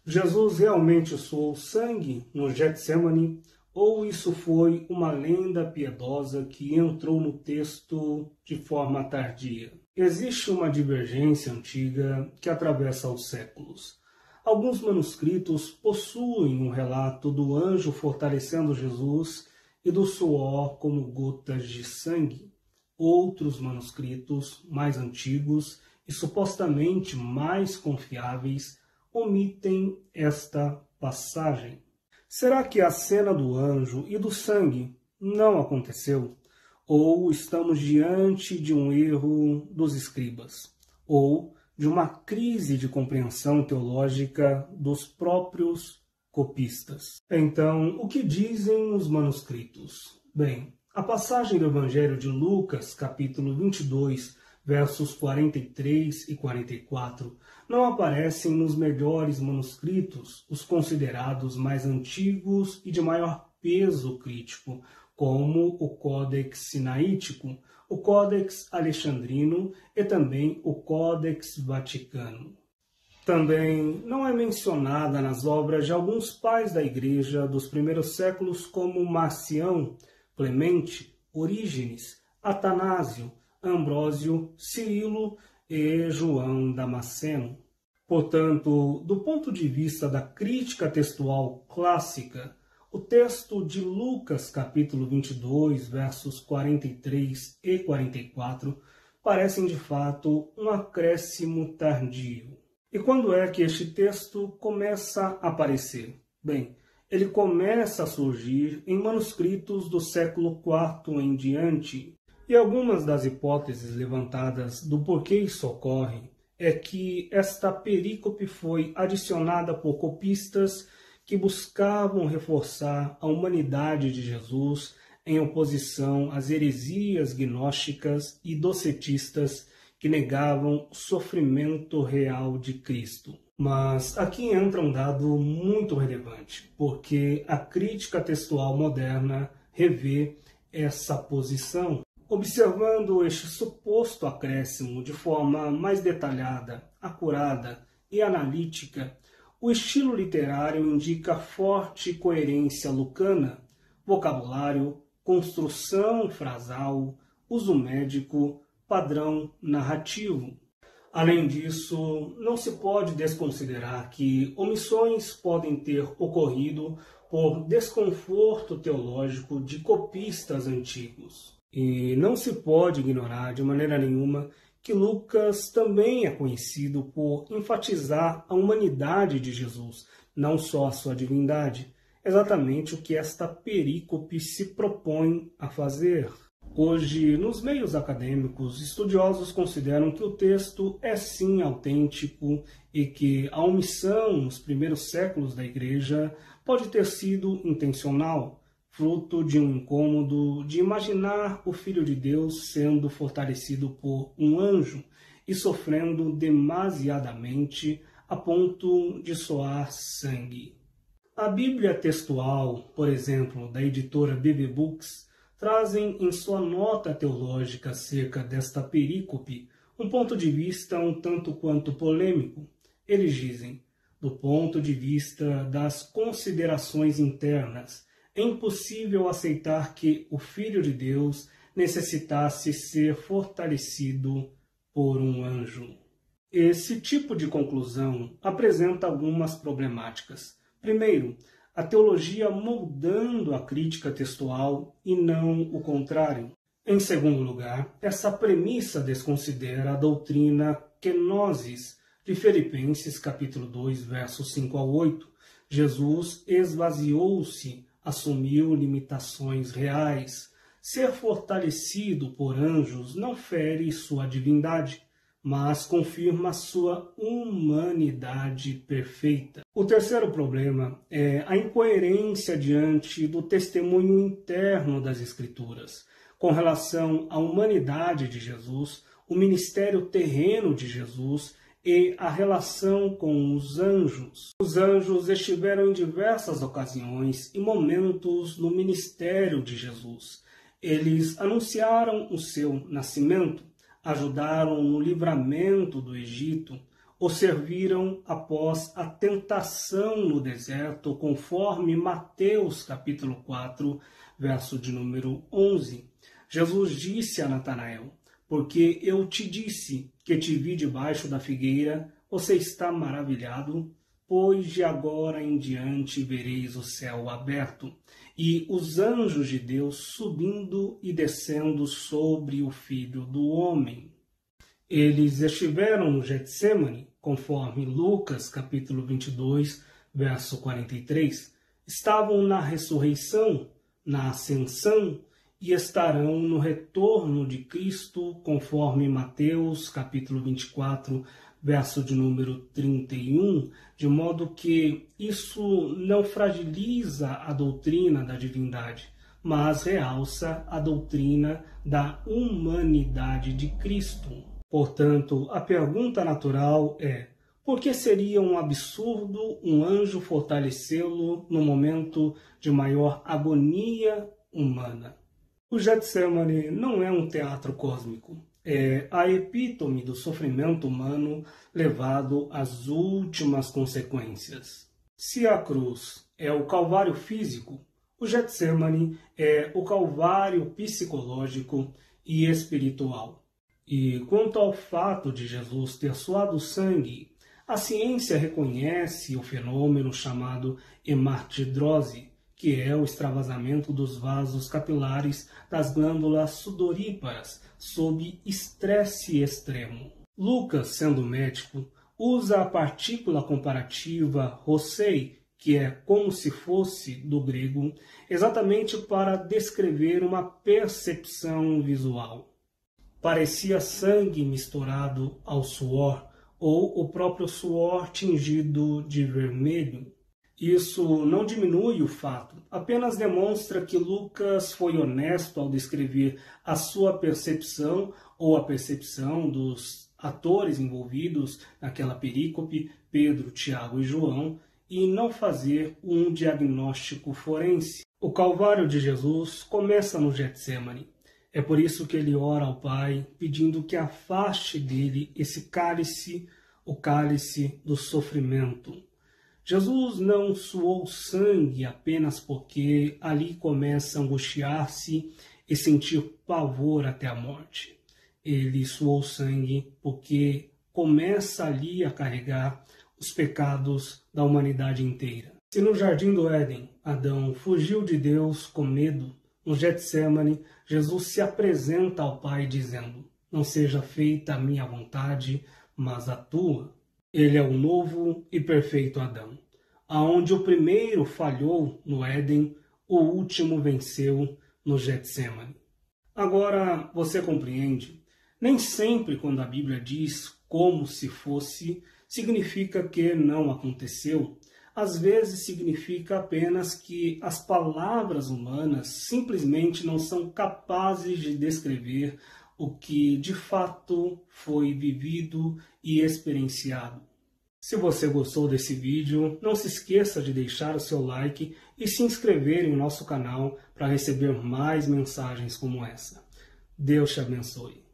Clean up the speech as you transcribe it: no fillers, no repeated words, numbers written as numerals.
Jesus realmente suou sangue no Getsêmani, ou isso foi uma lenda piedosa que entrou no texto de forma tardia? Existe uma divergência antiga que atravessa os séculos. Alguns manuscritos possuem um relato do anjo fortalecendo Jesus e do suor como gotas de sangue. Outros manuscritos, mais antigos e supostamente mais confiáveis, omitem esta passagem. Será que a cena do anjo e do sangue não aconteceu? Ou estamos diante de um erro dos escribas? Ou de uma crise de compreensão teológica dos próprios copistas? Então, o que dizem os manuscritos? Bem, a passagem do Evangelho de Lucas, capítulo 22, versos 43 e 44, não aparecem nos melhores manuscritos, os considerados mais antigos e de maior peso crítico, como o Códex Sinaítico, o Códex Alexandrino e também o Códex Vaticano. Também não é mencionada nas obras de alguns pais da Igreja dos primeiros séculos como Marcião, Clemente, Orígenes, Atanásio, Ambrósio, Cirilo e João Damasceno. Portanto, do ponto de vista da crítica textual clássica, o texto de Lucas, capítulo 22, versos 43 e 44, parecem de fato um acréscimo tardio. E quando é que este texto começa a aparecer? Bem, ele começa a surgir em manuscritos do século IV em diante. E algumas das hipóteses levantadas do porquê isso ocorre é que esta perícope foi adicionada por copistas que buscavam reforçar a humanidade de Jesus em oposição às heresias gnósticas e docetistas que negavam o sofrimento real de Cristo. Mas aqui entra um dado muito relevante, porque a crítica textual moderna revê essa posição. Observando este suposto acréscimo de forma mais detalhada, acurada e analítica, o estilo literário indica forte coerência lucana, vocabulário, construção frasal, uso médico, padrão narrativo. Além disso, não se pode desconsiderar que omissões podem ter ocorrido por desconforto teológico de copistas antigos. E não se pode ignorar de maneira nenhuma que Lucas também é conhecido por enfatizar a humanidade de Jesus, não só a sua divindade, exatamente o que esta perícope se propõe a fazer. Hoje, nos meios acadêmicos, estudiosos consideram que o texto é sim autêntico e que a omissão nos primeiros séculos da Igreja pode ter sido intencional, fruto de um incômodo de imaginar o Filho de Deus sendo fortalecido por um anjo e sofrendo demasiadamente a ponto de soar sangue. A Bíblia textual, por exemplo, da editora BB Books, trazem em sua nota teológica acerca desta perícope um ponto de vista um tanto quanto polêmico. Eles dizem, do ponto de vista das considerações internas, é impossível aceitar que o Filho de Deus necessitasse ser fortalecido por um anjo. Esse tipo de conclusão apresenta algumas problemáticas. Primeiro, a teologia moldando a crítica textual e não o contrário. Em segundo lugar, essa premissa desconsidera a doutrina kenosis de Filipenses capítulo 2, versos 5 ao 8. Jesus esvaziou-se, assumiu limitações reais. Ser fortalecido por anjos não fere sua divindade, mas confirma sua humanidade perfeita. O terceiro problema é a incoerência diante do testemunho interno das Escrituras. Com relação à humanidade de Jesus, o ministério terreno de Jesus e a relação com os anjos. Os anjos estiveram em diversas ocasiões e momentos no ministério de Jesus. Eles anunciaram o seu nascimento, ajudaram no livramento do Egito, o serviram após a tentação no deserto, conforme Mateus capítulo 4, verso de número 11. Jesus disse a Natanael: porque eu te disse que te vi debaixo da figueira, você está maravilhado? Pois de agora em diante vereis o céu aberto e os anjos de Deus subindo e descendo sobre o Filho do Homem. Eles estiveram no Getsêmani, conforme Lucas capítulo 22, verso 43. Estavam na ressurreição, na ascensão, e estarão no retorno de Cristo, conforme Mateus capítulo 24, verso de número 31, de modo que isso não fragiliza a doutrina da divindade, mas realça a doutrina da humanidade de Cristo. Portanto, a pergunta natural é: por que seria um absurdo um anjo fortalecê-lo no momento de maior agonia humana? O Getsêmani não é um teatro cósmico. É a epítome do sofrimento humano levado às últimas consequências. Se a cruz é o calvário físico, o Getsêmani é o calvário psicológico e espiritual. E quanto ao fato de Jesus ter suado sangue, a ciência reconhece o fenômeno chamado hematidrose, que é o extravasamento dos vasos capilares das glândulas sudoríparas sob estresse extremo. Lucas, sendo médico, usa a partícula comparativa rosei, que é como se fosse do grego, exatamente para descrever uma percepção visual. Parecia sangue misturado ao suor, ou o próprio suor tingido de vermelho. Isso não diminui o fato, apenas demonstra que Lucas foi honesto ao descrever a sua percepção ou a percepção dos atores envolvidos naquela perícope, Pedro, Tiago e João, e não fazer um diagnóstico forense. O Calvário de Jesus começa no Getsêmani. É por isso que ele ora ao Pai, pedindo que afaste dele esse cálice, o cálice do sofrimento. Jesus não suou sangue apenas porque ali começa a angustiar-se e sentir pavor até a morte. Ele suou sangue porque começa ali a carregar os pecados da humanidade inteira. Se no Jardim do Éden, Adão fugiu de Deus com medo, no Getsêmani, Jesus se apresenta ao Pai dizendo: não seja feita a minha vontade, mas a tua. Ele é o novo e perfeito Adão. Aonde o primeiro falhou no Éden, o último venceu no Getsêmani. Agora você compreende? Nem sempre quando a Bíblia diz como se fosse, significa que não aconteceu. Às vezes significa apenas que as palavras humanas simplesmente não são capazes de descrever o que de fato foi vivido e experienciado. Se você gostou desse vídeo, não se esqueça de deixar o seu like e se inscrever em nosso canal para receber mais mensagens como essa. Deus te abençoe.